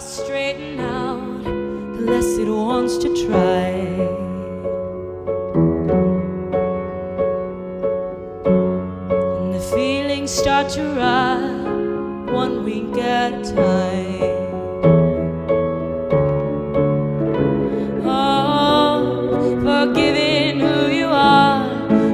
straighten out, the less it wants to try. And the feelings start to ride, one week at a time. Oh, forgiving who you are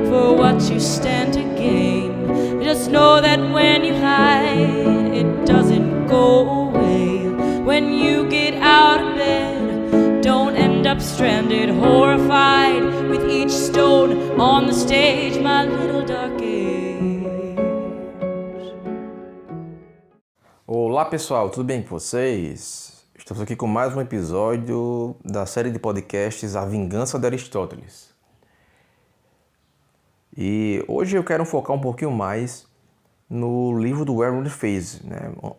for what you stand to gain. Just know that when you hide, it doesn't go away. When you get out of bed, don't end up stranded, horrified with each stone on the stage, my little dark age. Olá pessoal, tudo bem com vocês? Estamos aqui com mais um episódio da série de podcasts A Vingança de Aristóteles. E hoje eu quero focar um pouquinho mais no livro do Werner Fayse, né? No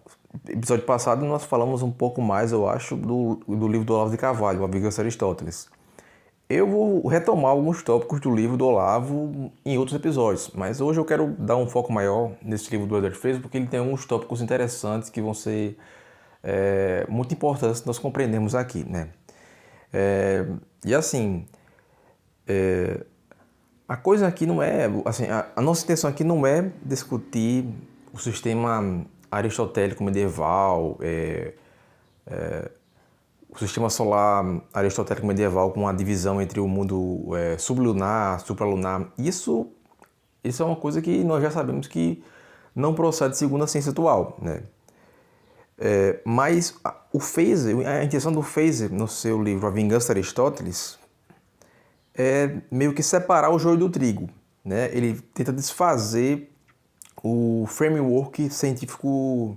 episódio passado nós falamos um pouco mais, eu acho, do livro do Olavo de Carvalho, A Vingança de Aristóteles. Eu vou retomar alguns tópicos do livro do Olavo em outros episódios, mas hoje eu quero dar um foco maior nesse livro do Werner Fayse, porque ele tem alguns tópicos interessantes que vão ser muito importantes nós compreendemos aqui, né? E assim, a coisa aqui não é, assim, a nossa intenção aqui não é discutir o sistema aristotélico medieval, o sistema solar aristotélico medieval com a divisão entre o mundo sublunar, supralunar. Isso é uma coisa que nós já sabemos que não procede segundo a ciência atual, né? Mas o Fayse, a intenção do Fayse no seu livro A Vingança de Aristóteles é meio que separar o joio do trigo, né? Ele tenta desfazer o framework científico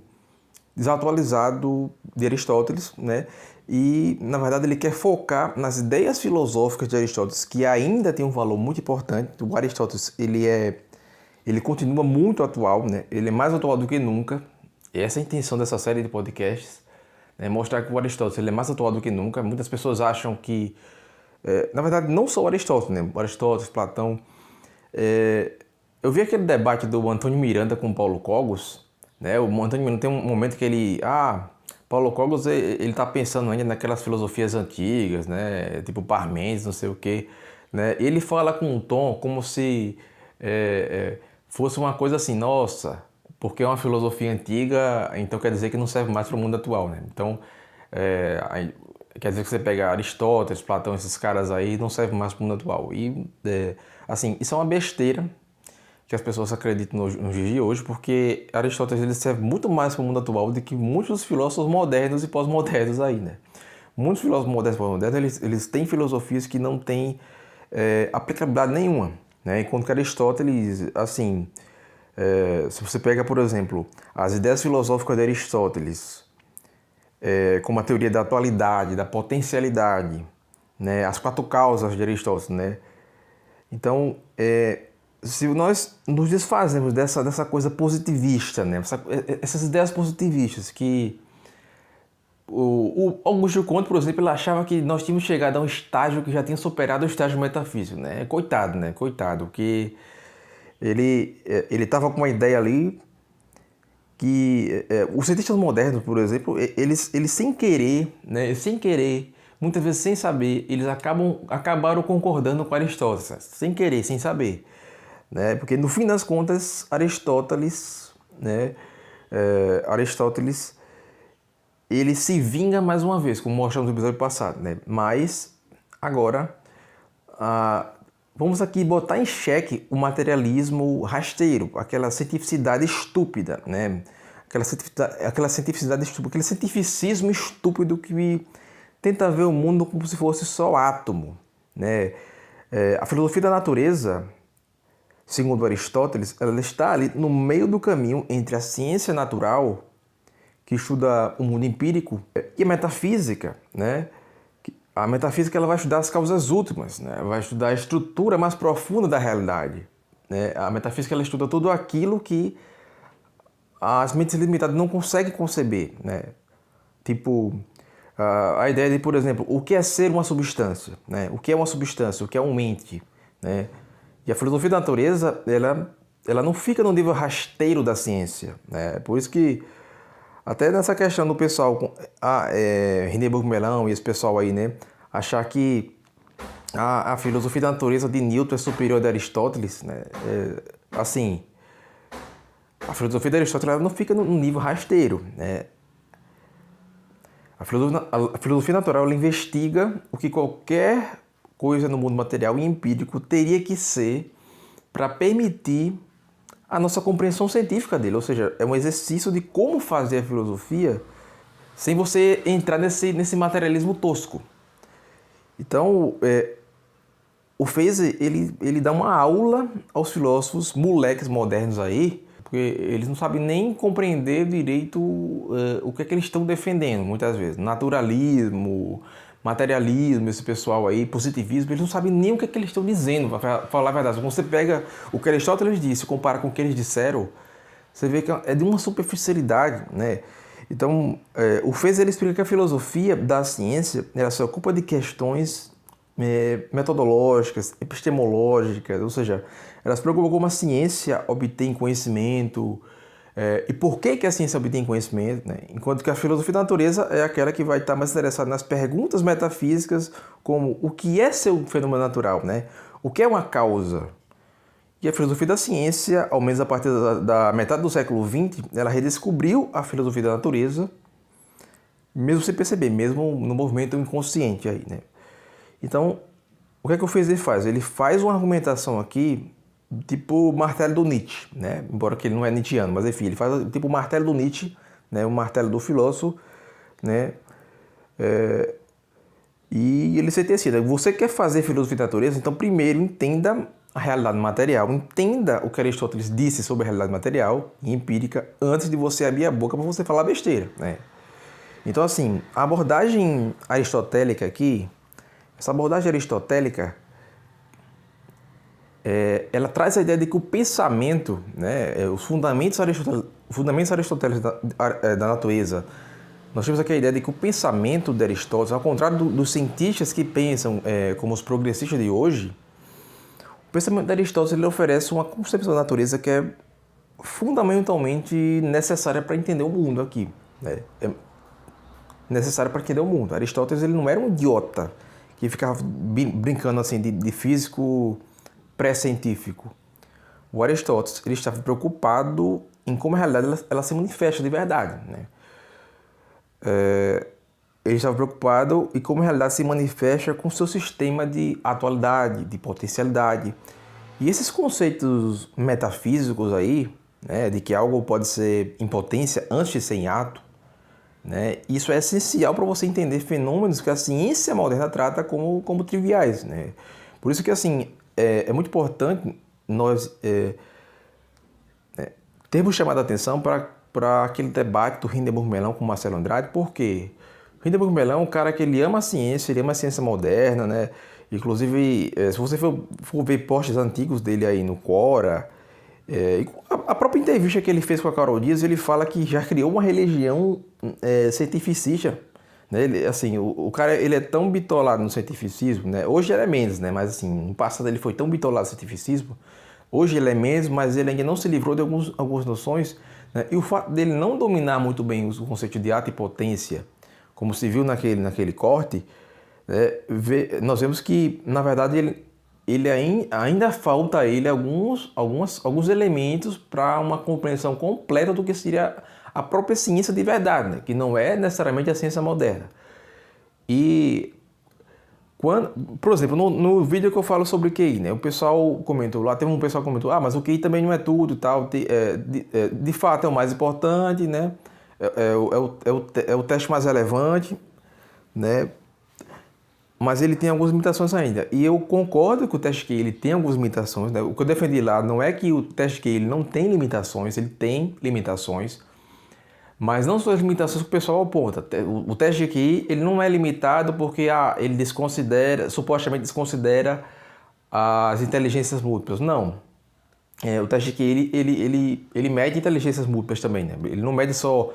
desatualizado de Aristóteles, né? E, na verdade, ele quer focar nas ideias filosóficas de Aristóteles, que ainda tem um valor muito importante. O Aristóteles, ele continua muito atual, né? Ele é mais atual do que nunca. Essa é a intenção dessa série de podcasts, né? Mostrar que o Aristóteles ele é mais atual do que nunca. Muitas pessoas acham que, na verdade, não só o Aristóteles, né? O Aristóteles, Platão. Eu vi aquele debate do Antônio Miranda com o Paulo Cogos, né? O Antônio Miranda tem um momento que ele... Paulo Cogos, ele tá pensando ainda naquelas filosofias antigas, né? Tipo Parmênides, não sei o quê, né? Ele fala com um tom como se fosse uma coisa assim, nossa, porque é uma filosofia antiga, então quer dizer que não serve mais para o mundo atual, né? Então, quer dizer que você pega Aristóteles, Platão, esses caras aí, não serve mais para o mundo atual. E, assim, isso é uma besteira que as pessoas acreditam nos dias de hoje, porque Aristóteles ele serve muito mais para o mundo atual do que muitos dos filósofos modernos e pós-modernos aí, né? Muitos filósofos modernos e pós-modernos, eles têm filosofias que não têm aplicabilidade nenhuma, né? Enquanto que Aristóteles, assim, se você pega, por exemplo, as ideias filosóficas de Aristóteles, como a teoria da atualidade, da potencialidade, né? As 4 causas de Aristóteles, né? Então, se nós nos desfazemos dessa coisa positivista, né? Essas ideias positivistas que o Augusto Conte, por exemplo, ele achava que nós tínhamos chegado a um estágio que já tinha superado o estágio metafísico, né? Coitado, né? Coitado, que ele estava com uma ideia ali que os cientistas modernos, por exemplo, eles sem querer, né? Sem querer, muitas vezes sem saber, eles acabaram concordando com Aristóteles, sem querer, sem saber. Né? Porque no fim das contas, Aristóteles, né? Aristóteles ele se vinga mais uma vez, como mostramos no episódio passado, né? Mas agora vamos aqui botar em xeque o materialismo rasteiro, aquela cientificidade estúpida, né? Aquela cientificidade estúpida, aquele cientificismo estúpido que tenta ver o mundo como se fosse só átomo, né? A filosofia da natureza, segundo Aristóteles, ela está ali no meio do caminho entre a ciência natural, que estuda o mundo empírico, e a metafísica, né? A metafísica ela vai estudar as causas últimas, né? Vai estudar a estrutura mais profunda da realidade, né? A metafísica ela estuda tudo aquilo que as mentes limitadas não conseguem conceber, né? Tipo, a ideia de, por exemplo, o que é ser uma substância, né? O que é uma substância, o que é um ente, né? E a filosofia da natureza, ela não fica no nível rasteiro da ciência, né? Por isso que Até nessa questão do pessoal, Hindenburg Melão e esse pessoal aí, né? Achar que a filosofia da natureza de Newton é superior a de Aristóteles, né? Assim, a filosofia de Aristóteles ela não fica no nível rasteiro, né? A filosofia natural ela investiga o que qualquer coisa no mundo material e empírico teria que ser para permitir a nossa compreensão científica dele. Ou seja, é um exercício de como fazer a filosofia sem você entrar nesse materialismo tosco. Então, o Fraser, ele dá uma aula aos filósofos moleques modernos aí, porque eles não sabem nem compreender direito o que é que eles estão defendendo, muitas vezes. Naturalismo, materialismo, esse pessoal aí, positivismo, eles não sabem nem o que é que eles estão dizendo, para falar a verdade. Quando você pega o que Aristóteles disse e compara com o que eles disseram, você vê que é de uma superficialidade, né? Então, o Fraser ele explica que a filosofia da ciência ela se ocupa de questões metodológicas, epistemológicas, ou seja, elas se preocupam como a ciência obtém conhecimento e por que a ciência obtém conhecimento, né? Enquanto que a filosofia da natureza é aquela que vai estar mais interessada nas perguntas metafísicas como o que é ser um fenômeno natural, né? O que é uma causa? E a filosofia da ciência, ao menos a partir da metade do século XX, ela redescobriu a filosofia da natureza, mesmo sem perceber, mesmo no movimento inconsciente aí, né? Então, o que é que o Fraser faz? Ele faz uma argumentação aqui, tipo o martelo do Nietzsche, né? Embora que ele não é nietzschiano, mas enfim, ele faz tipo o martelo do Nietzsche, né? O martelo do filósofo, né? E ele sentencia, você quer fazer filosofia da natureza, então primeiro entenda a realidade material, entenda o que Aristóteles disse sobre a realidade material e empírica antes de você abrir a boca para você falar besteira, né? Então, assim, a abordagem aristotélica aqui, essa abordagem aristotélica, ela traz a ideia de que o pensamento, né, os fundamentos aristotélicos da natureza, nós temos aqui a ideia de que o pensamento de Aristóteles, ao contrário dos cientistas que pensam como os progressistas de hoje, o pensamento de Aristóteles ele oferece uma concepção da natureza que é fundamentalmente necessária para entender o mundo aqui, né? É necessária para entender o mundo. Aristóteles ele não era um idiota que ficava brincando assim de físico pré-científico. O Aristóteles ele estava preocupado em como a realidade ela se manifesta de verdade, né? Ele estava preocupado em como a realidade se manifesta com o seu sistema de atualidade, de potencialidade. E esses conceitos metafísicos aí, né, de que algo pode ser em potência antes de ser em ato, né, isso é essencial para você entender fenômenos que a ciência moderna trata como triviais, né? Por isso que assim, é muito importante nós termos chamado a atenção para aquele debate do Hindenburg Melão com Marcelo Andrade, porque o Hindenburg Melão é um cara que ele ama a ciência moderna, né? Inclusive, se você for ver posts antigos dele aí no Quora, a própria entrevista que ele fez com a Carol Dias, ele fala que já criou uma religião cientificista, né? Ele, assim, o cara ele é tão bitolado no cientificismo, né? Hoje ele é menos, né? Mas assim, no passado ele foi tão bitolado no cientificismo, hoje ele é menos, mas ele ainda não se livrou de algumas noções, né? E o fato dele não dominar muito bem o conceito de ato e potência, como se viu naquele corte, né? Nós vemos que, na verdade, ele ainda falta a ele alguns elementos para uma compreensão completa do que seria a própria ciência de verdade, né? Que não é necessariamente a ciência moderna. E, por exemplo, no vídeo que eu falo sobre QI, né? O pessoal comentou, lá teve um pessoal que comentou, mas o QI também não é tudo e tal, de fato é o mais importante, né? É o teste mais relevante, né? Mas ele tem algumas limitações ainda. E eu concordo que o teste QI ele tem algumas limitações, né? O que eu defendi lá não é que o teste QI ele não tem limitações, ele tem limitações, mas não são as limitações que o pessoal aponta. O teste de QI ele não é limitado porque ele supostamente desconsidera as inteligências múltiplas. Não. O teste de QI ele mede inteligências múltiplas também, né? Ele não mede só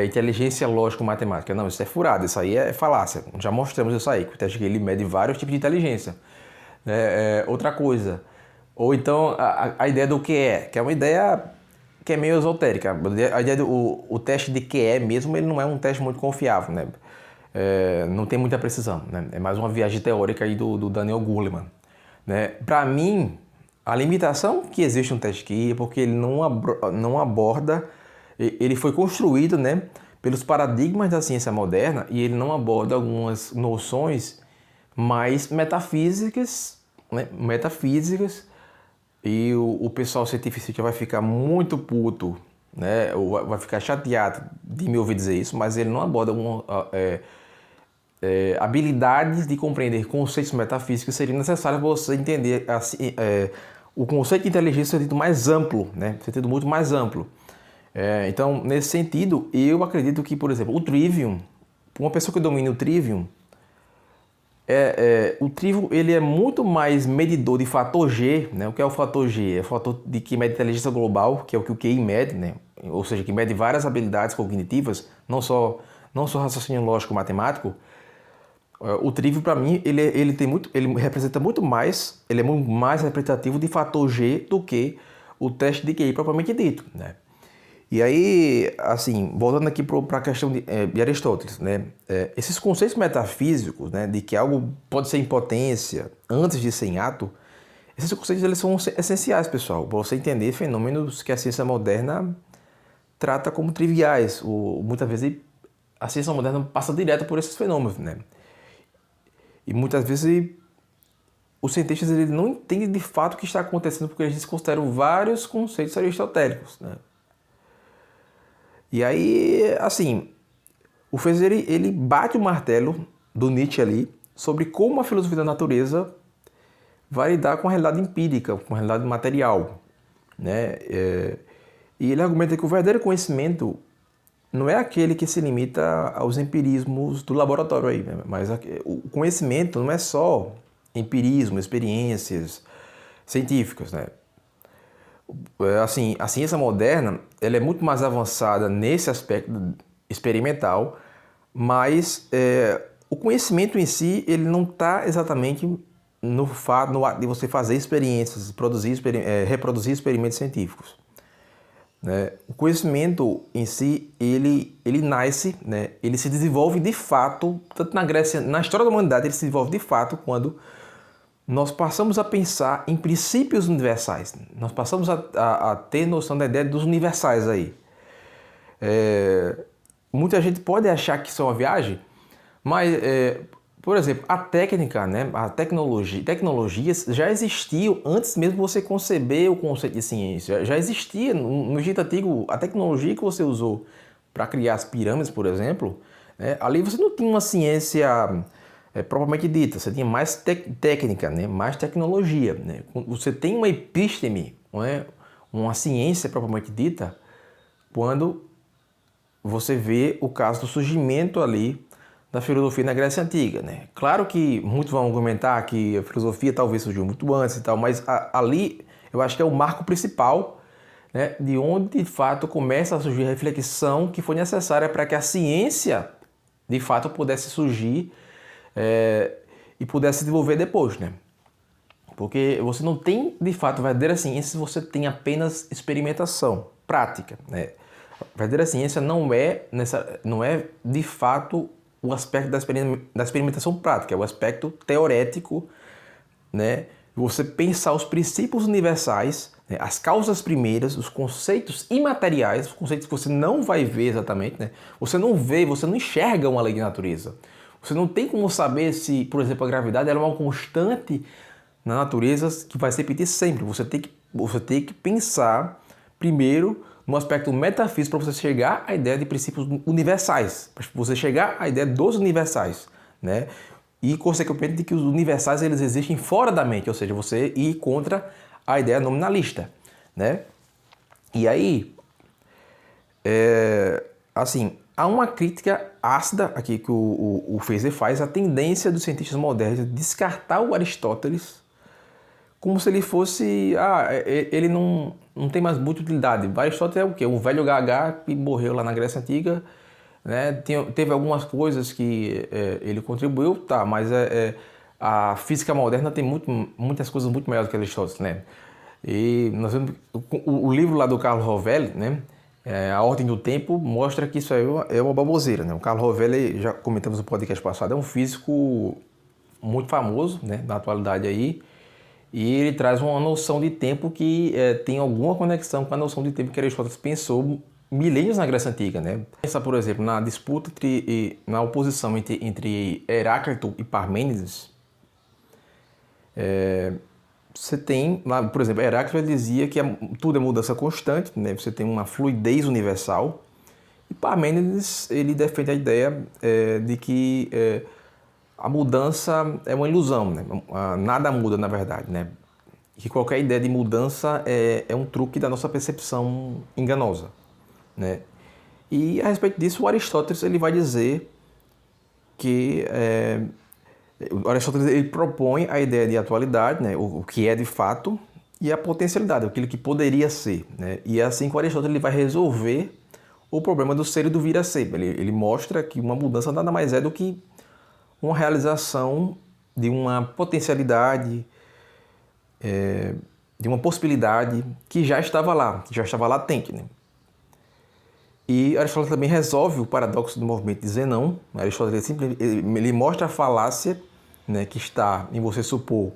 inteligência lógico-matemática. Não, isso é furado, isso aí é falácia. Já mostramos isso aí, que o teste de QI ele mede vários tipos de inteligência. Outra coisa. Ou então a ideia do que é uma ideia que é meio esotérica. A ideia o teste de QE mesmo, ele não é um teste muito confiável, né? Não tem muita precisão, né? É mais uma viagem teórica aí do Daniel Goleman, né? Para mim, a limitação que existe no teste QI é porque ele não aborda, ele foi construído, né, pelos paradigmas da ciência moderna e ele não aborda algumas noções mais metafísicas, né, e o pessoal científico vai ficar muito puto, né, ou vai ficar chateado de me ouvir dizer isso, mas ele não aborda habilidades de compreender conceitos metafísicos que seriam necessários para você entender o conceito de inteligência no sentido mais amplo, né, sentido muito mais amplo. Então, nesse sentido, eu acredito que, por exemplo, o Trivium, uma pessoa que domina o Trivium, o Trivium ele é muito mais medidor de fator G, né? O que é o fator G? É o fator que mede inteligência global, que é o que o QI mede, né? Ou seja, que mede várias habilidades cognitivas, não só raciocínio lógico matemático. O Trivium, para mim, ele representa muito mais, ele é muito mais representativo de fator G do que o teste de QI propriamente dito, né? E aí, assim, voltando aqui para a questão de Aristóteles, né? Esses conceitos metafísicos, né, de que algo pode ser em potência antes de ser em ato, esses conceitos eles são essenciais, pessoal, para você entender fenômenos que a ciência moderna trata como triviais. Muitas vezes a ciência moderna passa direto por esses fenômenos, né? E muitas vezes os cientistas eles não entendem de fato o que está acontecendo porque eles consideram vários conceitos aristotélicos, né? E aí, assim, o Fraser ele bate o martelo do Nietzsche ali sobre como a filosofia da natureza vai lidar com a realidade empírica, com a realidade material, né? E ele argumenta que o verdadeiro conhecimento não é aquele que se limita aos empirismos do laboratório aí, né? Mas o conhecimento não é só empirismo, experiências científicas, né? Assim, a ciência moderna ela é muito mais avançada nesse aspecto experimental, mas o conhecimento em si ele não está exatamente no ato de você fazer experiências, reproduzir experimentos científicos, né? O conhecimento em si ele nasce, né? Ele se desenvolve de fato, tanto na Grécia, na história da humanidade ele se desenvolve de fato quando nós passamos a pensar em princípios universais. Nós passamos a ter noção da ideia dos universais aí. Muita gente pode achar que isso é uma viagem, mas, por exemplo, a técnica, né, tecnologias já existiam antes mesmo de você conceber o conceito de ciência. Já existia no Egito Antigo a tecnologia que você usou para criar as pirâmides, por exemplo, né, ali você não tinha uma ciência propriamente dita, você tinha mais técnica, né? Mais tecnologia, né? Você tem uma episteme, não é? Uma ciência propriamente dita, quando você vê o caso do surgimento ali da filosofia na Grécia Antiga, né? Claro que muitos vão argumentar que a filosofia talvez surgiu muito antes e tal, mas ali eu acho que é o marco principal, né? De onde de fato começa a surgir a reflexão que foi necessária para que a ciência de fato pudesse surgir e pudesse se desenvolver depois, né? Porque você não tem, de fato, verdadeira ciência se você tem apenas experimentação prática, né? A verdadeira ciência não é, de fato, o aspecto da experimentação prática, é o aspecto teorético, né? Você pensar os princípios universais, né? As causas primeiras, os conceitos imateriais, os conceitos que você não vai ver exatamente, né? Você não vê, você não enxerga uma lei de natureza. Você não tem como saber se, por exemplo, a gravidade ela é uma constante na natureza que vai se repetir sempre. Você tem que pensar primeiro no aspecto metafísico para você chegar à ideia de princípios universais, para você chegar à ideia dos universais, né? E, consequentemente, de que os universais eles existem fora da mente, ou seja, você ir contra a ideia nominalista, né? E aí, assim, há uma crítica ácida aqui que o Fraser faz à tendência dos cientistas modernos de descartar o Aristóteles como se ele fosse... ele não tem mais muita utilidade. O Aristóteles é o quê? Um velho gaga que morreu lá na Grécia Antiga, né? Teve algumas coisas que ele contribuiu, tá, mas a física moderna tem muitas coisas muito melhores que Aristóteles, né? E nós vemos, o livro lá do Carlo Rovelli, né, A Ordem do Tempo, mostra que isso aí é uma baboseira, né? O Carlo Rovelli, já comentamos no podcast passado, é um físico muito famoso, né, na atualidade aí, e ele traz uma noção de tempo que tem alguma conexão com a noção de tempo que Aristóteles pensou milênios na Grécia Antiga, né? Pensa, por exemplo, na disputa na oposição entre Heráclito e Parmênides. Você tem, por exemplo, Heráclito dizia que tudo é mudança constante, né? Você tem uma fluidez universal. E Parmênides, ele defende a ideia de que a mudança é uma ilusão, né? Nada muda, na verdade, né? Que qualquer ideia de mudança é um truque da nossa percepção enganosa, né? E a respeito disso, o Aristóteles ele vai dizer que o Aristóteles ele propõe a ideia de atualidade, né? O que é de fato, e a potencialidade, aquilo que poderia ser, né? E é assim que o Aristóteles ele vai resolver o problema do ser e do vir a ser. Ele mostra que uma mudança nada mais é do que uma realização de uma potencialidade, de uma possibilidade que já estava lá, que já estava latente, né? E Aristóteles também resolve o paradoxo do movimento de Zenão. Aristóteles ele mostra a falácia, né, que está em você supor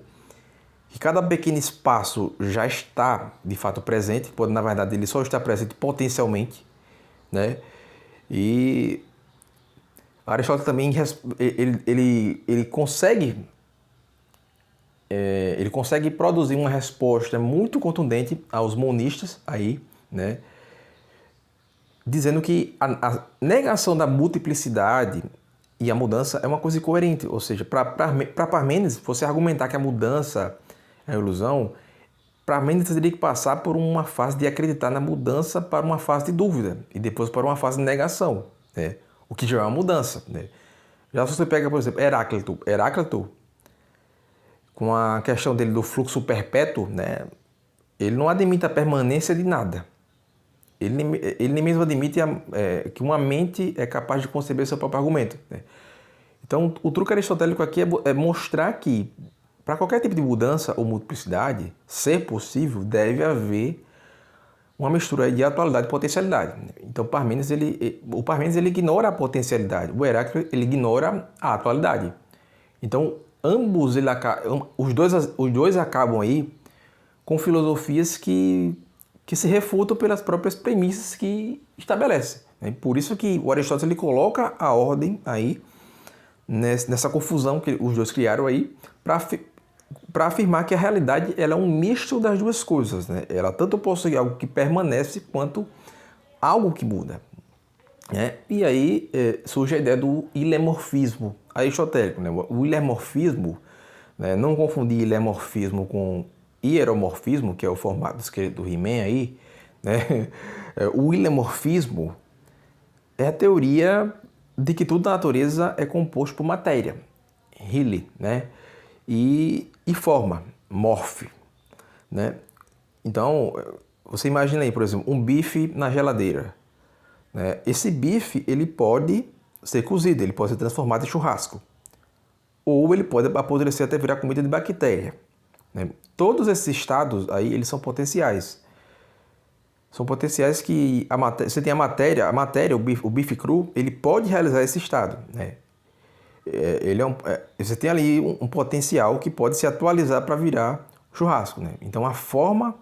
que cada pequeno espaço já está de fato presente, quando na verdade ele só está presente potencialmente, né? E Aristóteles também ele consegue produzir uma resposta muito contundente aos monistas aí, né? Dizendo que a negação da multiplicidade e a mudança é uma coisa incoerente. Ou seja, para Parmênides, você argumentar que a mudança é uma ilusão, Parmênides teria que passar por uma fase de acreditar na mudança para uma fase de dúvida e depois para uma fase de negação, né? O que já é uma mudança, né? Já se você pega, por exemplo, Heráclito, com a questão dele do fluxo perpétuo, né? Ele não admite a permanência de nada. Ele nem mesmo admite que uma mente é capaz de conceber seu próprio argumento, né? Então, o truque aristotélico aqui é mostrar que, para qualquer tipo de mudança ou multiplicidade ser possível, deve haver uma mistura de atualidade e potencialidade. Então, o Parmênides ele ignora a potencialidade, o Heráclito ele ignora a atualidade. Então, os dois acabam aí com filosofias que se refutam pelas próprias premissas que estabelece, né? Por isso que o Aristóteles ele coloca a ordem aí nessa confusão que os dois criaram aí para afirmar que a realidade ela é um misto das duas coisas, né? Ela tanto possui algo que permanece quanto algo que muda, né? E aí surge a ideia do ilemorfismo aristotélico, né? O ilemorfismo, né? Não confundir ilemorfismo com hieromorfismo, que é o formato do esqueleto do He-Man aí, né? O ilemorfismo é a teoria de que tudo na natureza é composto por matéria, hyle, né? E forma, morfe, né? Então, você imagina aí, por exemplo, um bife na geladeira, né? Esse bife, ele pode ser cozido, ele pode ser transformado em churrasco, ou ele pode apodrecer até virar comida de bactéria, né? Todos esses estados aí, eles são potenciais. São potenciais que você tem a matéria, o bife cru, ele pode realizar esse estado, né? Você tem ali um potencial que pode se atualizar para virar churrasco, né? Então a forma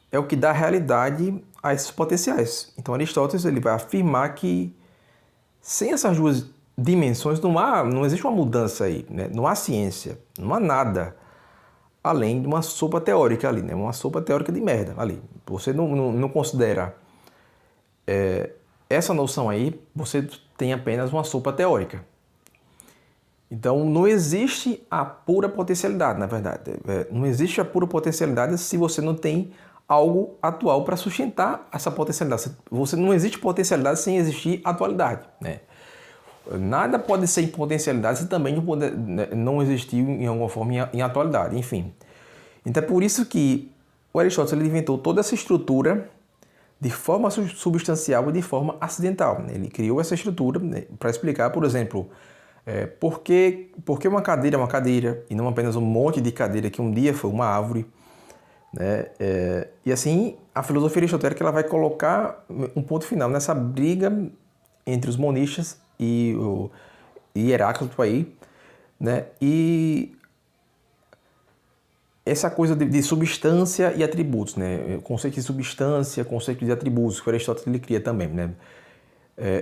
é o que dá realidade a esses potenciais. Então Aristóteles ele vai afirmar que sem essas duas dimensões não existe uma mudança aí, né? Não há ciência, não há nada além de uma sopa teórica ali, né? Uma sopa teórica de merda ali. Você não considera essa noção aí, você tem apenas uma sopa teórica. Então, não existe a pura potencialidade, na verdade. Não existe a pura potencialidade se você não tem algo atual para sustentar essa potencialidade. Não existe potencialidade sem existir atualidade, né? Nada pode ser em potencialidade se também não existir em alguma forma em atualidade, enfim. Então é por isso que o Aristóteles ele inventou toda essa estrutura de forma substancial e de forma acidental, né? Ele criou essa estrutura, né, para explicar, por exemplo, por que uma cadeira é uma cadeira e não apenas um monte de cadeira que um dia foi uma árvore. né? E assim, a filosofia aristotélica ela vai colocar um ponto final nessa briga entre os monistas e Heráclito aí, né? E essa coisa de substância e atributos, né? O conceito de substância, conceito de atributos, que o Aristóteles ele cria também, né?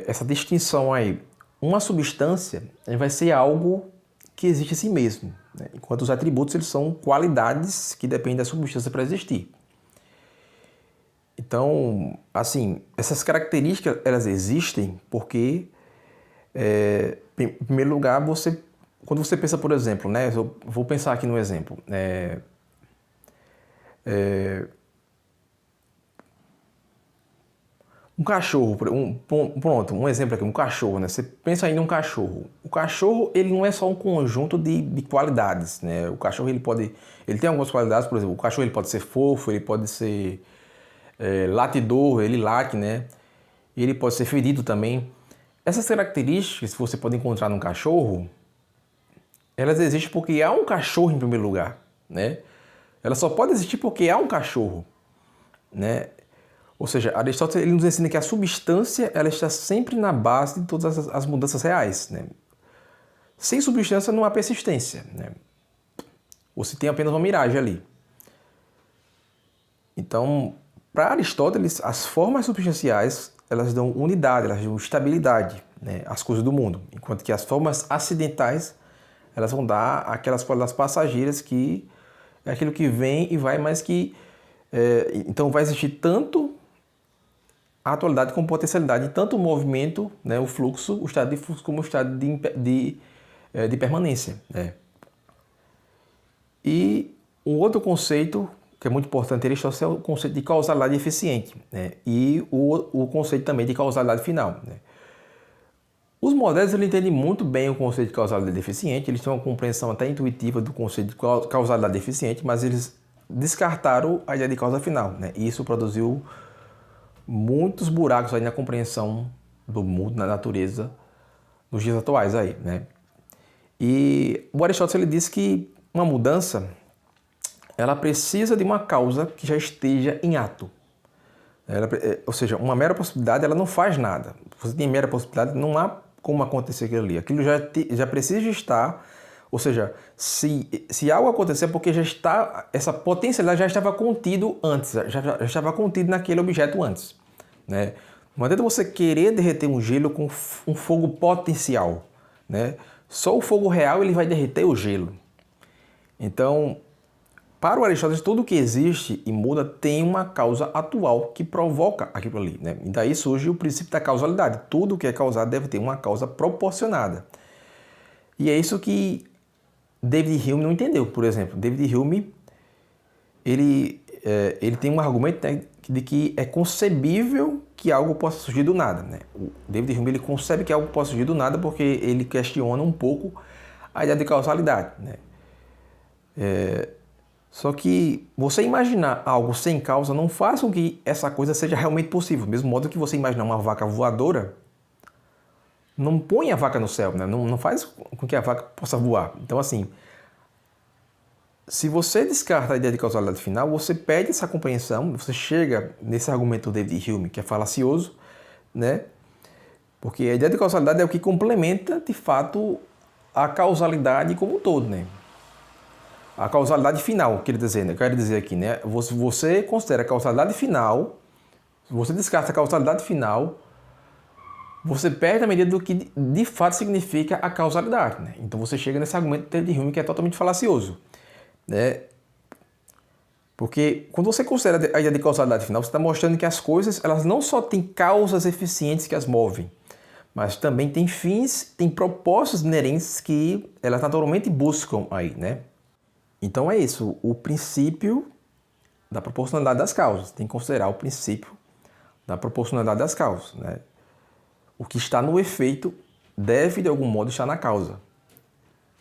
Essa distinção aí, uma substância vai ser algo que existe em si mesmo, né? Enquanto os atributos eles são qualidades que dependem da substância para existir. Então, assim, essas características elas existem porque, em primeiro lugar, quando você pensa, por exemplo, né? Eu vou pensar aqui no exemplo. Um cachorro, pronto, um exemplo aqui, um cachorro, né? Você pensa aí num cachorro. O cachorro, ele não é só um conjunto de qualidades, né? O cachorro, ele tem algumas qualidades, por exemplo, o cachorro ele pode ser fofo, ele pode ser latidor, ele late, né? Ele pode ser ferido também. Essas características que você pode encontrar num cachorro, elas existem porque há um cachorro em primeiro lugar, né? Ela só pode existir porque há um cachorro, né? Ou seja, Aristóteles ele nos ensina que a substância ela está sempre na base de todas as mudanças reais, né? Sem substância não há persistência, né? Você tem apenas uma miragem ali. Então, para Aristóteles, as formas substanciais elas dão unidade, elas dão estabilidade, né, às coisas do mundo, enquanto que as formas acidentais elas vão dar aquelas qualidades passageiras que é aquilo que vem e vai, mas que então vai existir tanto a atualidade como potencialidade, tanto o movimento, né, o fluxo, o estado de fluxo como o estado de permanência, né? E um outro conceito que é muito importante em Aristóteles é o conceito de causalidade eficiente, né? E o conceito também de causalidade final, né? Os modernos eles entendem muito bem o conceito de causalidade eficiente, eles têm uma compreensão até intuitiva do conceito de causalidade eficiente, mas eles descartaram a ideia de causa final, né? E isso produziu muitos buracos aí na compreensão do mundo, na natureza, nos dias atuais aí, né? E o Aristóteles ele diz que uma mudança ela precisa de uma causa que já esteja em ato. Ou seja, uma mera possibilidade ela não faz nada. Você tem mera possibilidade, não há como acontecer aquilo ali. Aquilo já precisa estar, ou seja, se algo acontecer é porque já está, essa potencialidade já estava contido antes, já estava contido naquele objeto antes, né? Não adianta você querer derreter um gelo com um fogo potencial, né? Só o fogo real ele vai derreter o gelo. Então, para o Aristóteles, tudo que existe e muda tem uma causa atual que provoca aquilo ali, né? E daí surge o princípio da causalidade. Tudo que é causado deve ter uma causa proporcionada. E é isso que David Hume não entendeu, por exemplo. David Hume, ele tem um argumento, né, de que é concebível que algo possa surgir do nada, né? O David Hume ele concebe que algo possa surgir do nada porque ele questiona um pouco a ideia de causalidade, né? Só que você imaginar algo sem causa não faz com que essa coisa seja realmente possível. Do mesmo modo que você imaginar uma vaca voadora, não põe a vaca no céu, né? Não faz com que a vaca possa voar. Então, assim, se você descarta a ideia de causalidade final, você perde essa compreensão, você chega nesse argumento do David Hume, que é falacioso, né? Porque a ideia de causalidade é o que complementa, de fato, a causalidade como um todo, né? A causalidade final, quero dizer aqui, né? Você considera a causalidade final, se você descarta a causalidade final, você perde a medida do que de fato significa a causalidade, né? Então você chega nesse argumento de Hume que é totalmente falacioso, né? Porque quando você considera a ideia de causalidade final, você está mostrando que as coisas elas não só têm causas eficientes que as movem, mas também têm fins, têm propósitos inerentes que elas naturalmente buscam aí, né? Então é isso, o princípio da proporcionalidade das causas. Tem que considerar o princípio da proporcionalidade das causas, né? O que está no efeito deve, de algum modo, estar na causa.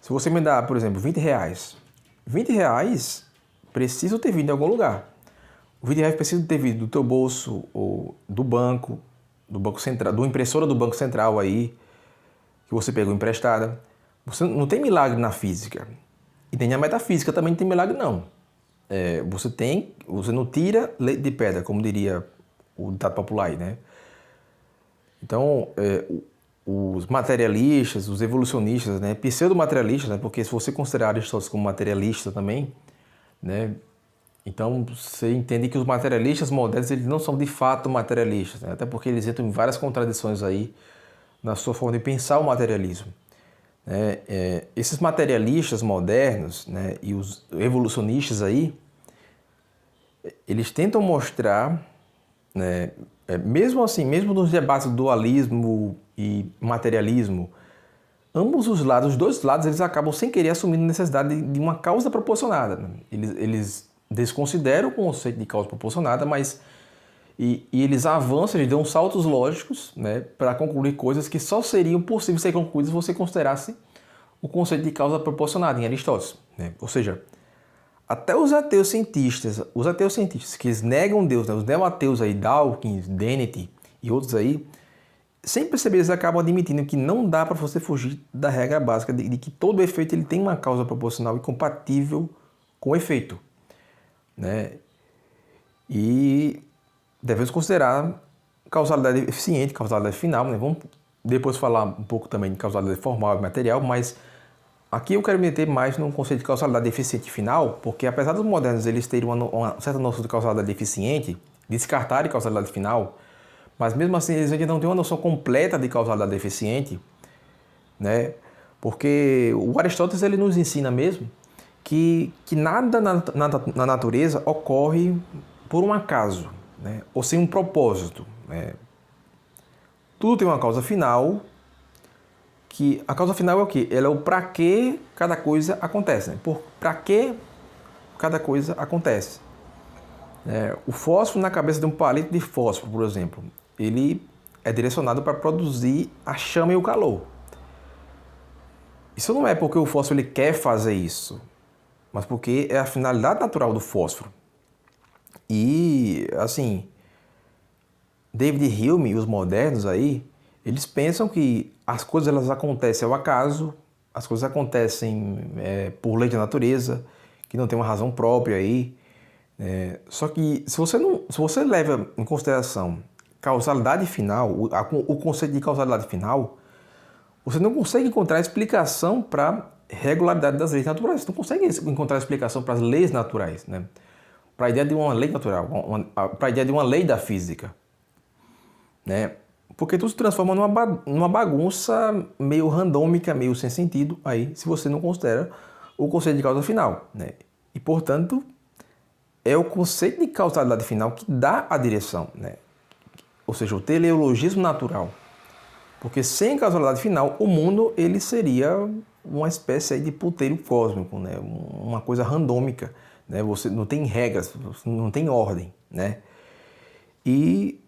Se você me dá, por exemplo, R$20, R$20 precisa ter vindo de algum lugar. O R$20 precisa ter vindo do teu bolso, ou do banco central, do impressora do Banco Central aí, que você pegou emprestada. Você não tem milagre na física. E nem a metafísica também não tem milagre, não. você não tira leite de pedra, como diria o ditado popular aí, né? Então, os materialistas, os evolucionistas, né, pseudo-materialistas, né, porque se você considerar Aristóteles como materialista também, né, então você entende que os materialistas modernos eles não são de fato materialistas, né, até porque eles entram em várias contradições aí na sua forma de pensar o materialismo. Né? Esses materialistas modernos, né, e os evolucionistas aí, eles tentam mostrar, né, mesmo assim, mesmo nos debates do dualismo e materialismo, ambos os lados, os dois lados, eles acabam sem querer assumindo a necessidade de uma causa proporcionada. Né? Eles desconsideram o conceito de causa proporcionada, mas eles avançam, eles dão saltos lógicos, né, para concluir coisas que só seriam possíveis ser concluídas se você considerasse o conceito de causa proporcionada em Aristóteles. Né? Ou seja, até os ateus cientistas que eles negam Deus, né, os neo-ateus aí, Dawkins, Dennett e outros aí, sem perceber, eles acabam admitindo que não dá para você fugir da regra básica de que todo efeito ele tem uma causa proporcional e compatível com o efeito. Né? E devemos considerar causalidade eficiente, causalidade final, né? Vamos depois falar um pouco também de causalidade formal e material, mas aqui eu quero me meter mais no conceito de causalidade eficiente final, porque apesar dos modernos eles terem uma certa noção de causalidade eficiente, descartarem causalidade final, mas mesmo assim eles ainda não têm uma noção completa de causalidade eficiente, né? Porque o Aristóteles ele nos ensina mesmo que nada na natureza ocorre por um acaso, né? Ou sem um propósito. Né? Tudo tem uma causa final, que a causa final é o quê? Ela é o para que cada coisa acontece. Né? Para que cada coisa acontece. O fósforo na cabeça de um palito de fósforo, por exemplo, ele é direcionado para produzir a chama e o calor. Isso não é porque o fósforo ele quer fazer isso, mas porque é a finalidade natural do fósforo. E, assim, David Hume e os modernos aí, eles pensam que as coisas elas acontecem ao acaso, as coisas acontecem por lei da natureza, que não tem uma razão própria aí. Só que se você leva em consideração causalidade final, o conceito de causalidade final, você não consegue encontrar explicação para a regularidade das leis naturais. Você não consegue encontrar explicação para as leis naturais, né? Para a ideia de uma lei natural, para a ideia de uma lei da física. Né? Porque tudo se transforma numa bagunça meio randômica, meio sem sentido, aí, se você não considera o conceito de causa final. Né? E, portanto, é o conceito de causalidade final que dá a direção, né? Ou seja, o teleologismo natural. Porque sem causalidade final, o mundo ele seria uma espécie aí de puteiro cósmico, né? Uma coisa randômica. Né? Você não tem regras, não tem ordem. Né? E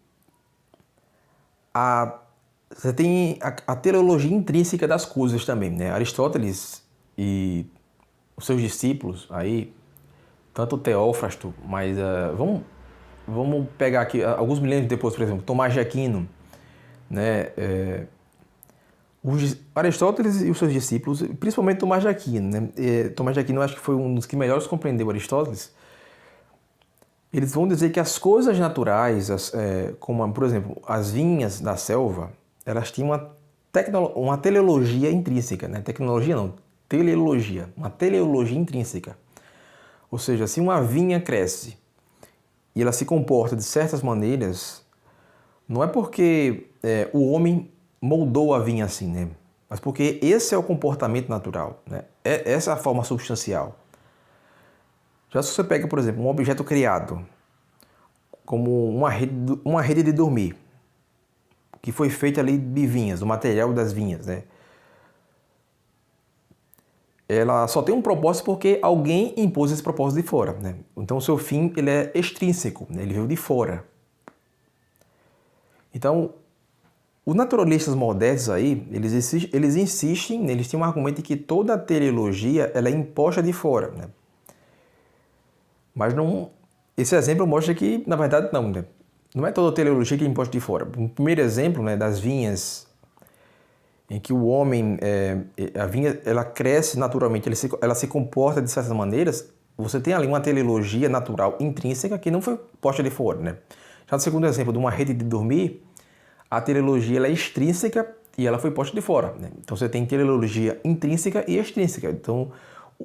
você tem a teleologia intrínseca das coisas também. Né? Aristóteles e os seus discípulos, aí, tanto Teófrasto, mas vamos pegar aqui, alguns milênios depois, por exemplo, Tomás de Aquino, né? Aristóteles e os seus discípulos, principalmente Tomás de Aquino, né? Tomás de Aquino eu acho que foi um dos que melhores compreendeu Aristóteles. Eles vão dizer que as coisas naturais, como por exemplo as vinhas da selva, elas tinham uma teleologia intrínseca, né? Tecnologia não, teleologia, uma teleologia intrínseca. Ou seja, se uma vinha cresce e ela se comporta de certas maneiras, não é porque o homem moldou a vinha assim, né? Mas porque esse é o comportamento natural, né? Essa é a forma substancial. Já se você pega, por exemplo, um objeto criado, como uma rede de dormir, que foi feita ali de vinhas, do material das vinhas, né? Ela só tem um propósito porque alguém impôs esse propósito de fora, né? Então o seu fim ele é extrínseco, né? Ele veio de fora. Então, os naturalistas modernos aí, eles insistem, eles têm um argumento de que toda a teleologia ela é imposta de fora, né? Mas não, esse exemplo mostra que, na verdade, não, né? Não é toda a teleologia que é imposta de fora. O primeiro exemplo, né, das vinhas, em que o homem, a vinha, ela cresce naturalmente, ela se comporta de certas maneiras, você tem ali uma teleologia natural intrínseca que não foi posta de fora, né? Já no segundo exemplo de uma rede de dormir, a teleologia ela é extrínseca e ela foi posta de fora, né? Então você tem teleologia intrínseca e extrínseca. Então,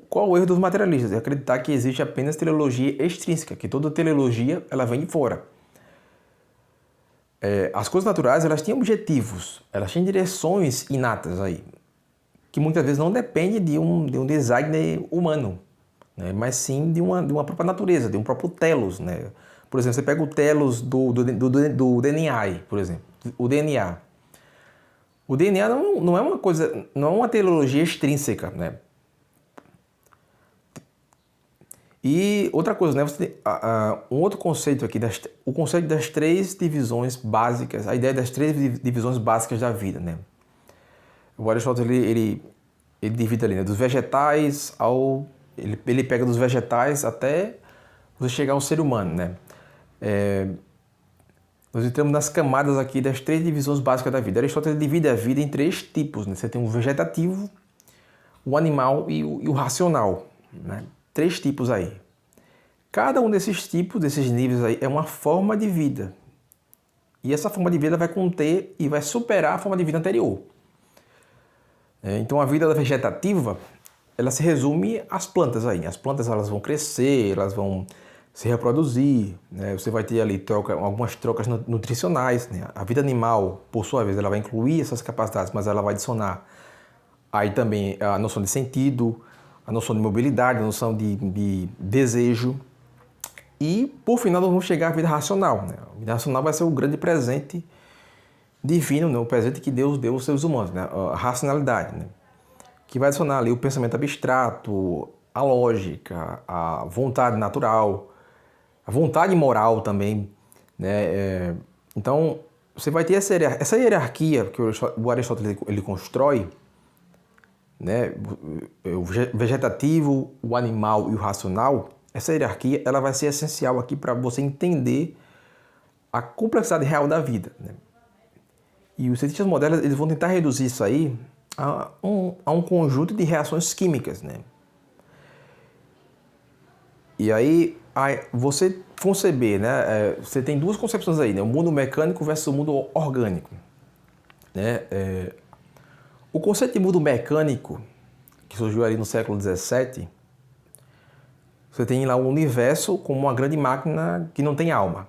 qual o erro dos materialistas? É acreditar que existe apenas teleologia extrínseca, que toda teleologia ela vem de fora. As coisas naturais elas têm objetivos, elas têm direções inatas aí, que muitas vezes não depende de um design humano, né? Mas sim de uma própria natureza, de um próprio telos, né? Por exemplo, você pega o telos do DNA, aí, por exemplo, o DNA. O DNA não é uma coisa, não é uma teleologia extrínseca, né? E outra coisa, né? Você tem, um outro conceito aqui, o conceito das três divisões básicas, a ideia das três divisões básicas da vida, né? O Aristóteles ele divide ali, né? Dos vegetais ao... Ele pega dos vegetais até você chegar ao ser humano, né? Nós entramos nas camadas aqui das três divisões básicas da vida. Aristóteles divide a vida em três tipos, né? Você tem o vegetativo, o animal e o racional, né? Três tipos aí. Cada um desses tipos, desses níveis aí, é uma forma de vida. E essa forma de vida vai conter e vai superar a forma de vida anterior. Então a vida vegetativa, ela se resume às plantas aí. As plantas elas vão crescer, elas vão se reproduzir, né? Você vai ter ali algumas trocas nutricionais, né? A vida animal, por sua vez, ela vai incluir essas capacidades, mas ela vai adicionar aí também a noção de sentido, a noção de mobilidade, a noção de desejo. E, por final, nós vamos chegar à vida racional, né? A vida racional vai ser o grande presente divino, né? O presente que Deus deu aos seres humanos, né? A racionalidade, né? Que vai adicionar ali o pensamento abstrato, a lógica, a vontade natural, a vontade moral também, né? Então, você vai ter essa hierarquia que o Aristóteles ele constrói, né? O vegetativo, o animal e o racional. Essa hierarquia ela vai ser essencial aqui para você entender a complexidade real da vida, né? E os cientistas modernos eles vão tentar reduzir isso aí a um conjunto de reações químicas, né? E aí você conceber, né? Você tem duas concepções aí, né? O mundo mecânico versus o mundo orgânico, né? O conceito de mundo mecânico, que surgiu ali no século XVII, você tem lá o universo como uma grande máquina que não tem alma,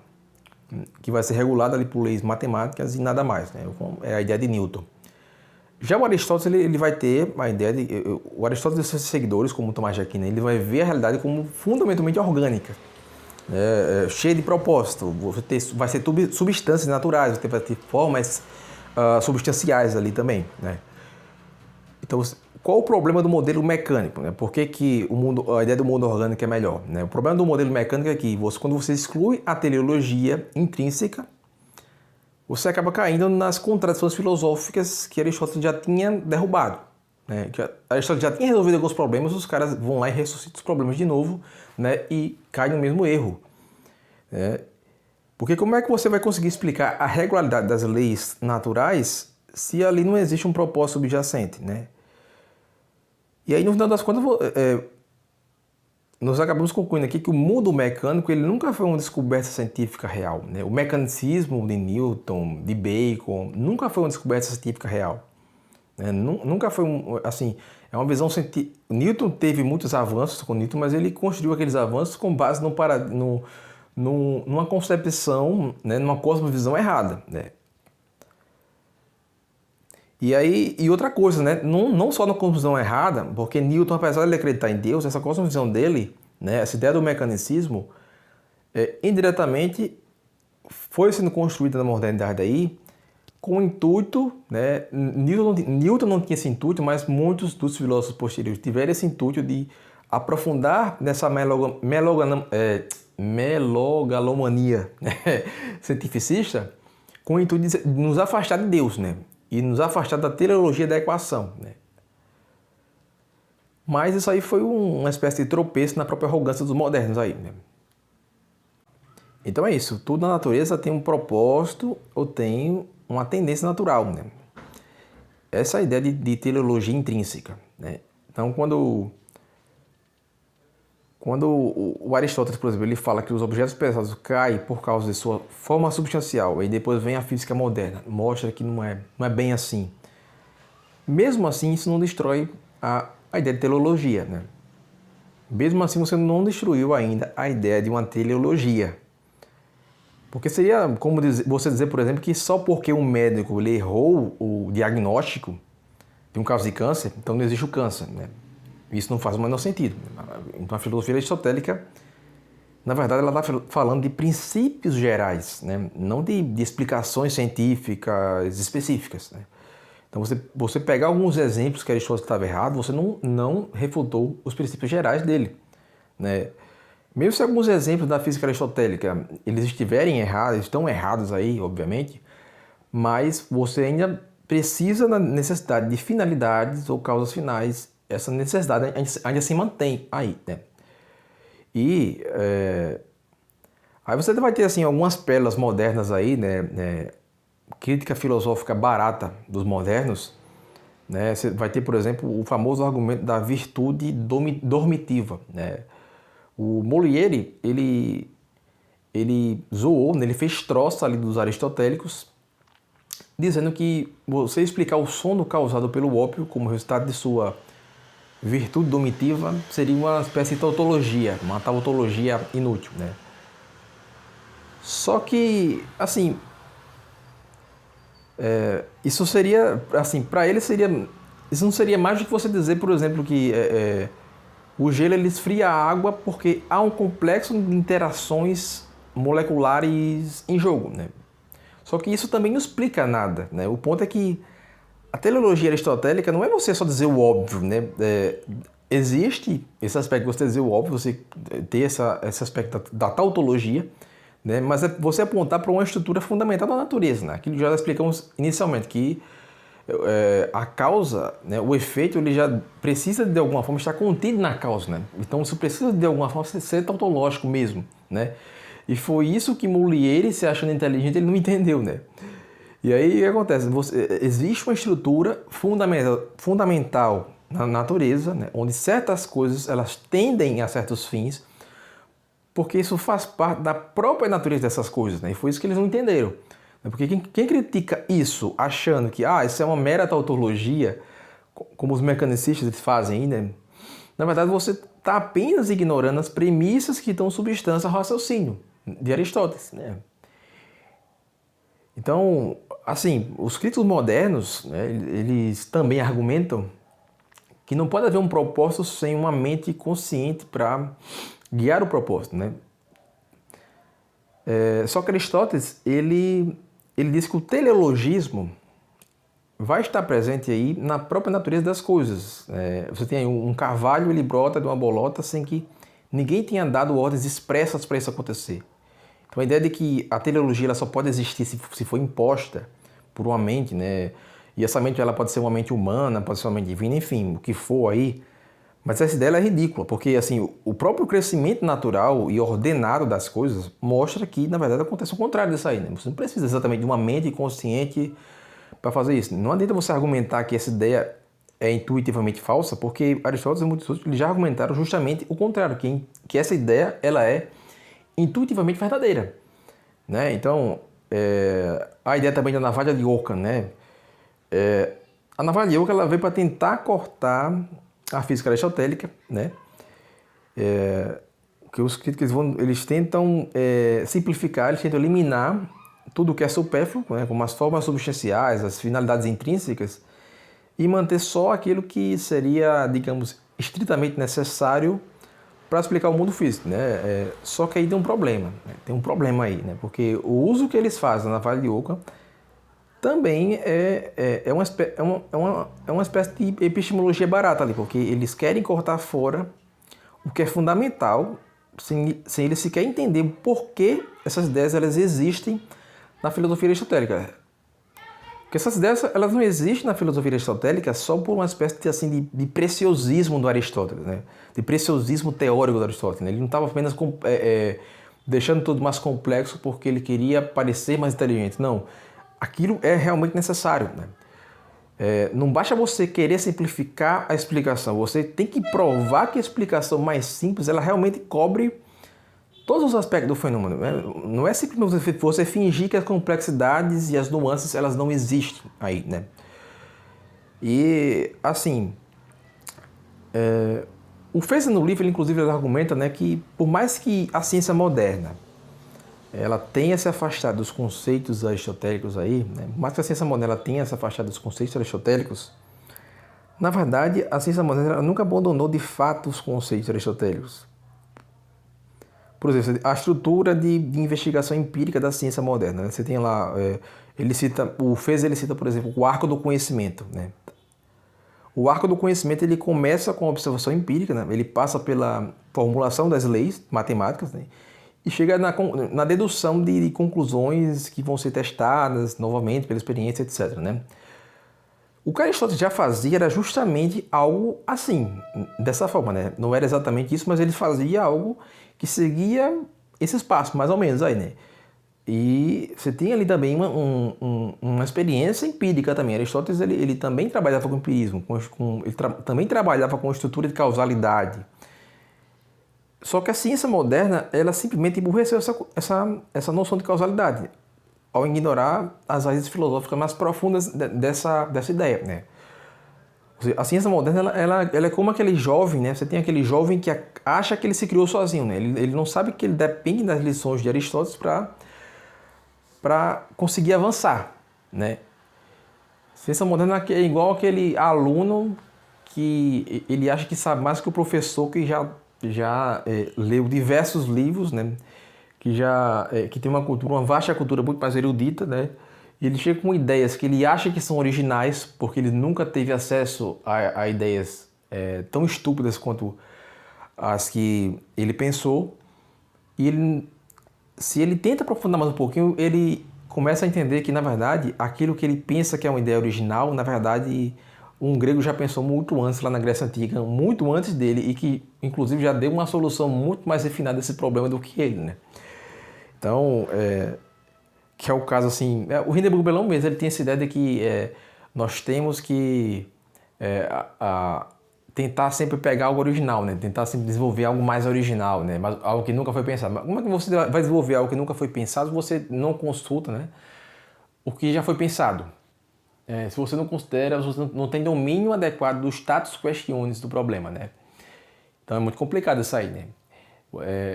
que vai ser regulada ali por leis matemáticas e nada mais, né? É a ideia de Newton. Já o Aristóteles ele vai ter a ideia de... O Aristóteles e seus seguidores, como Tomás de Aquino, ele vai ver a realidade como fundamentalmente orgânica, cheia de propósito. Vai ser substâncias naturais, você vai ter formas substanciais ali também, né? Então, qual o problema do modelo mecânico, né? Por que a ideia do mundo orgânico é melhor, né? O problema do modelo mecânico é que quando você exclui a teleologia intrínseca, você acaba caindo nas contradições filosóficas que Aristóteles já tinha derrubado, né? Que Aristóteles já tinha resolvido alguns problemas, os caras vão lá e ressuscitam os problemas de novo, né? E caem no mesmo erro, né? Porque como é que você vai conseguir explicar a regularidade das leis naturais se ali não existe um propósito subjacente, né? E aí, no final das contas, nós acabamos concluindo aqui que o mundo mecânico ele nunca foi uma descoberta científica real, né? O mecanicismo de Newton, de Bacon, nunca foi uma descoberta científica real, né? Nunca foi assim, é uma visão científica. Newton teve muitos avanços com Newton, mas ele construiu aqueles avanços com base numa concepção, né? Numa cosmovisão errada, né? E outra coisa, né? Não só na cosmovisão errada, porque Newton, apesar de ele acreditar em Deus, essa cosmovisão dele, né? Essa ideia do mecanicismo, indiretamente foi sendo construída na modernidade aí com o intuito, né? Newton não tinha esse intuito, mas muitos dos filósofos posteriores tiveram esse intuito de aprofundar nessa melogalomania, né? Cientificista, com o intuito de nos afastar de Deus, né? E nos afastar da teleologia da equação, né? Mas isso aí foi uma espécie de tropeço na própria arrogância dos modernos aí, né? Então é isso, tudo na natureza tem um propósito ou tem uma tendência natural, né? Essa é a ideia de teleologia intrínseca, né? Então quando Quando o Aristóteles, por exemplo, ele fala que os objetos pesados caem por causa de sua forma substancial, e depois vem a física moderna, mostra que não é bem assim. Mesmo assim, isso não destrói a ideia de teleologia, né? Mesmo assim, você não destruiu ainda a ideia de uma teleologia. Porque seria como você dizer, por exemplo, que só porque um médico ele errou o diagnóstico de um caso de câncer, então não existe o câncer, né? Isso não faz o menor sentido. Então a filosofia aristotélica, na verdade, ela está falando de princípios gerais, né? Não de explicações científicas específicas, né? Então você pegar alguns exemplos que Aristóteles estava errado, você não refutou os princípios gerais dele, né? Mesmo se alguns exemplos da física aristotélica eles estiverem errados, estão errados aí, obviamente, mas você ainda precisa da necessidade de finalidades ou causas finais. Essa necessidade ainda se mantém aí, né? E aí você vai ter assim algumas pérolas modernas aí, né? Crítica filosófica barata dos modernos, né? Você vai ter, por exemplo, o famoso argumento da virtude dormitiva, né? O Molière, ele zoou, né? Ele fez troça ali dos aristotélicos, dizendo que você explicar o sono causado pelo ópio como resultado de sua virtude dormitiva seria uma espécie de tautologia, uma tautologia inútil, né? Só que, assim, isso seria, assim, para ele seria, isso não seria mais do que você dizer, por exemplo, que o gelo ele esfria a água porque há um complexo de interações moleculares em jogo, né? Só que isso também não explica nada, né? O ponto é que a teleologia aristotélica não é você só dizer o óbvio, né? Existe esse aspecto de você dizer o óbvio, você ter esse aspecto da tautologia, né? Mas é você apontar para uma estrutura fundamental da natureza, né? Aquilo que já explicamos inicialmente, que a causa, né, o efeito, ele já precisa de alguma forma estar contido na causa, né? Então isso precisa de alguma forma ser tautológico mesmo, né? E foi isso que Molière, se achando inteligente, ele não entendeu, né? E aí o que acontece? Existe uma estrutura fundamental na natureza, né, onde certas coisas elas tendem a certos fins, porque isso faz parte da própria natureza dessas coisas, né? E foi isso que eles não entenderam. Porque quem critica isso achando que isso é uma mera tautologia, como os mecanicistas fazem, né? Na verdade você está apenas ignorando as premissas que dão substância ao raciocínio de Aristóteles, né? Então, assim, os críticos modernos, né, eles também argumentam que não pode haver um propósito sem uma mente consciente para guiar o propósito, né? Só que Aristóteles, ele diz que o teleologismo vai estar presente aí na própria natureza das coisas. Você tem aí um carvalho, ele brota de uma bolota sem que ninguém tenha dado ordens expressas para isso acontecer. Então a ideia de que a teleologia ela só pode existir se for imposta por uma mente, né? E essa mente ela pode ser uma mente humana, pode ser uma mente divina, enfim, o que for aí. Mas essa ideia é ridícula, porque assim, o próprio crescimento natural e ordenado das coisas mostra que, na verdade, acontece o contrário disso aí, né? Você não precisa exatamente de uma mente consciente para fazer isso. Não adianta você argumentar que essa ideia é intuitivamente falsa, porque Aristóteles e muitos outros eles já argumentaram justamente o contrário, que essa ideia ela é intuitivamente verdadeira, né? Então, a ideia também da navalha de Ockham, né? A navalha de Ockham ela veio para tentar cortar a física aristotélica, né? Que os críticos eles tentam simplificar, eles tentam eliminar tudo o que é supérfluo, né? Como as formas substanciais, as finalidades intrínsecas, e manter só aquilo que seria, digamos, estritamente necessário para explicar o mundo físico, né? Só que aí tem um problema, né? Tem um problema aí, né? Porque o uso que eles fazem na navalha de Ockham também é uma espécie de epistemologia barata ali, porque eles querem cortar fora o que é fundamental, sem eles sequer entender por que essas ideias elas existem na filosofia aristotélica. Porque essas ideias elas não existem na filosofia aristotélica só por uma espécie de, assim, de preciosismo do Aristóteles, né? De preciosismo teórico do Aristóteles, né? Ele não estava apenas deixando tudo mais complexo porque ele queria parecer mais inteligente, não. Aquilo é realmente necessário, né? Não basta você querer simplificar a explicação, você tem que provar que a explicação mais simples ela realmente cobre todos os aspectos do fenômeno. Né? Não é simplesmente você fingir que as complexidades e as nuances elas não existem aí, né? E assim, o Fraser no livro, ele, inclusive, ele argumenta, né, que por mais que a ciência moderna ela tenha se afastado dos conceitos aristotélicos aí, né, por mais que a ciência moderna ela tenha se afastado dos conceitos aristotélicos, na verdade, a ciência moderna ela nunca abandonou de fato os conceitos aristotélicos. Por exemplo, a estrutura de investigação empírica da ciência moderna. Né? Você tem lá, o Fraser ele cita, por exemplo, o arco do conhecimento. Né? O arco do conhecimento ele começa com a observação empírica, né? Ele passa pela formulação das leis matemáticas, né? E chega na dedução de conclusões que vão ser testadas novamente pela experiência, etc. Né? O que Aristóteles já fazia era justamente algo assim, dessa forma. Né? Não era exatamente isso, mas ele fazia algo que seguia esses passos, mais ou menos aí, né? E você tem ali também uma experiência empírica também. Aristóteles ele também trabalhava com empirismo, também trabalhava com estrutura de causalidade. Só que a ciência moderna ela simplesmente emburreceu essa noção de causalidade ao ignorar as raízes filosóficas mais profundas dessa ideia, né? A ciência moderna ela é como aquele jovem, né? Você tem aquele jovem que acha que ele se criou sozinho, né? Ele não sabe que ele depende das lições de Aristóteles para conseguir avançar, né? A ciência moderna é igual aquele aluno que ele acha que sabe mais que o professor que já leu diversos livros, né? Que tem uma vasta cultura muito mais erudita, né? E ele chega com ideias que ele acha que são originais porque ele nunca teve acesso a ideias tão estúpidas quanto as que ele pensou. E se ele tenta aprofundar mais um pouquinho, ele começa a entender que, na verdade, aquilo que ele pensa que é uma ideia original, na verdade, um grego já pensou muito antes, lá na Grécia Antiga, muito antes dele, e que, inclusive, já deu uma solução muito mais refinada desse problema do que ele, né? Então, que é o caso, assim... O Hindenburg Bellon mesmo, ele tem essa ideia de que nós temos que tentar sempre pegar algo original, né? Tentar sempre desenvolver algo mais original, né? Mas algo que nunca foi pensado. Mas como é que você vai desenvolver algo que nunca foi pensado se você não consulta, né, o que já foi pensado? Se você não considera, você não tem domínio adequado dos status questiones do problema, né? Então é muito complicado isso aí, né?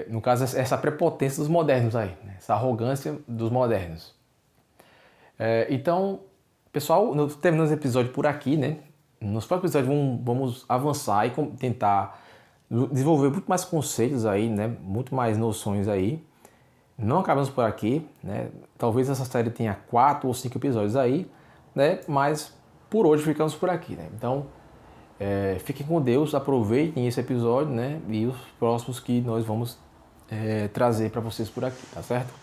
No caso, essa prepotência dos modernos aí, né? Essa arrogância dos modernos. Então, pessoal, terminamos o episódio por aqui, né? Nos próximos episódios vamos avançar e tentar desenvolver muito mais conceitos aí, né? Muito mais noções aí. Não acabamos por aqui, né? Talvez essa série tenha 4 ou 5 episódios aí, né? Mas por hoje ficamos por aqui, né? Então, fiquem com Deus, aproveitem esse episódio, né? E os próximos que nós vamos trazer para vocês por aqui, tá certo?